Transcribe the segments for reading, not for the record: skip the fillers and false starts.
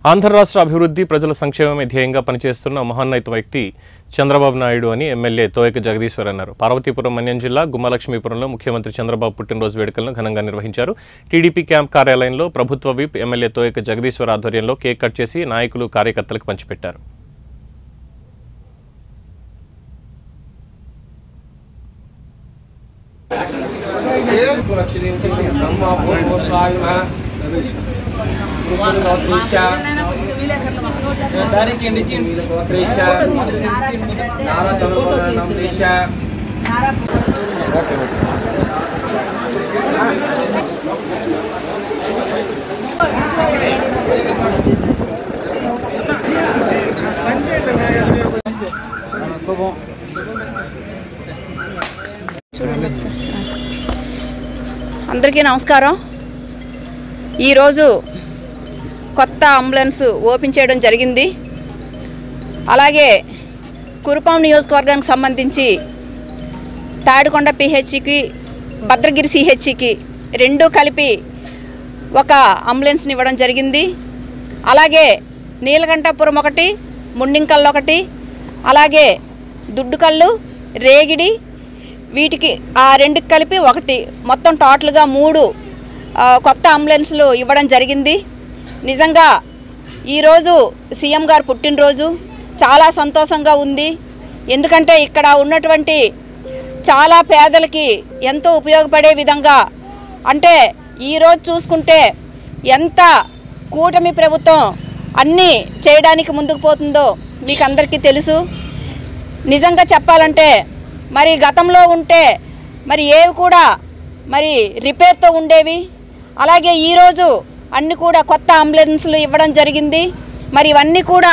ఆంధ్ర రాష్ట్ర అభివృద్ధి ప్రజల సంక్షేమమే ధ్యేయంగా పనిచేస్తున్న మహోన్నత వ్యక్తి చంద్రబాబు నాయుడు అని ఎమ్మెల్యే తోయక జగదీశ్వర్ అన్నారు. పార్వతీపురం మన్యం జిల్లా గుమ్మలక్ష్మీపురంలో ముఖ్యమంత్రి చంద్రబాబు పుట్టినరోజు వేడుకలను ఘనంగా నిర్వహించారు. టీడీపీ క్యాంప్ కార్యాలయంలో ప్రభుత్వ విప్ ఎమ్మెల్యే తోయక జగదీశ్వర్ ఆధ్వర్యంలో కేక్ కట్ చేసి నాయకులు కార్యకర్తలకు పంచిపెట్టారు. అందరికీ నమస్కారం. ఈరోజు కొత్త అంబులెన్స్ ఓపెన్ చేయడం జరిగింది. అలాగే కురుపాం నియోజకవర్గానికి సంబంధించి తాడికొండ పిహెచ్సికి భద్రగిరి సిహెచ్సికి రెండూ కలిపి ఒక అంబులెన్స్ని ఇవ్వడం జరిగింది. అలాగే నీలకంఠపురం ఒకటి, ముండింకల్ ఒకటి, అలాగే దుడ్డుకల్లు, రేగిడి వీటికి ఆ రెండుకి కలిపి ఒకటి, మొత్తం టోటల్గా 3 కొత్త అంబులెన్స్లు ఇవ్వడం జరిగింది. నిజంగా ఈరోజు సీఎం గారు పుట్టినరోజు చాలా సంతోషంగా ఉంది. ఎందుకంటే ఇక్కడ ఉన్నటువంటి చాలా పేదలకి ఎంతో ఉపయోగపడే విధంగా, అంటే ఈరోజు చూసుకుంటే ఎంత కూటమి ప్రభుత్వం అన్నీ చేయడానికి ముందుకు పోతుందో మీకు అందరికీ తెలుసు. నిజంగా చెప్పాలంటే మరి గతంలో ఉంటే మరి ఏవి కూడా మరి రిపేర్తో ఉండేవి. అలాగే ఈరోజు అన్నీ కూడా కొత్త అంబులెన్స్లు ఇవ్వడం జరిగింది. మరి ఇవన్నీ కూడా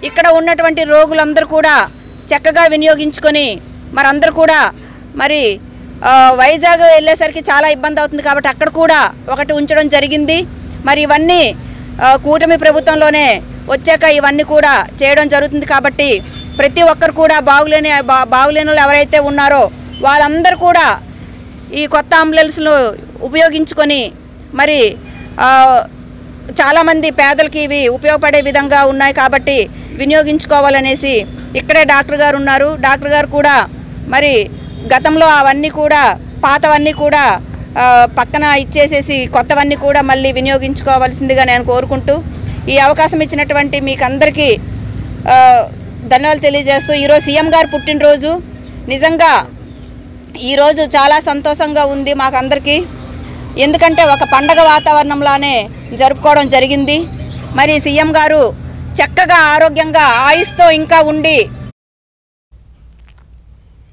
ఇక్కడ ఉన్నటువంటి రోగులందరూ కూడా చక్కగా వినియోగించుకొని మరి అందరూ కూడా మరి వైజాగ్ వెళ్ళేసరికి చాలా ఇబ్బంది అవుతుంది కాబట్టి అక్కడ కూడా ఒకటి ఉంచడం జరిగింది. మరి ఇవన్నీ కూటమి ప్రభుత్వంలోనే వచ్చాక ఇవన్నీ కూడా చేయడం జరుగుతుంది. కాబట్టి ప్రతి ఒక్కరు కూడా బాగులేని వాళ్ళు ఎవరైతే ఉన్నారో వాళ్ళందరూ కూడా ఈ కొత్త అంబులెన్స్లు ఉపయోగించుకొని మరి చాలామంది పేదలకి ఇవి ఉపయోగపడే విధంగా ఉన్నాయి కాబట్టి వినియోగించుకోవాలనేసి ఇక్కడే డాక్టర్ గారు ఉన్నారు. డాక్టర్ గారు కూడా మరి గతంలో అవన్నీ కూడా పాతవన్నీ కూడా పక్కన ఇచ్చేసేసి కొత్తవన్నీ కూడా మళ్ళీ వినియోగించుకోవాల్సిందిగా నేను కోరుకుంటూ ఈ అవకాశం ఇచ్చినటువంటి మీకు అందరికీ ధన్యవాదాలు తెలియజేస్తూ ఈరోజు సీఎం గారు పుట్టినరోజు నిజంగా ఈరోజు చాలా సంతోషంగా ఉంది మాకందరికీ. ఎందుకంటే ఒక పండగ వాతావరణంలానే జరుపుకోవడం జరిగింది. మరి సీఎం గారు చక్కగా ఆరోగ్యంగా ఆయుష్తో ఇంకా ఉండి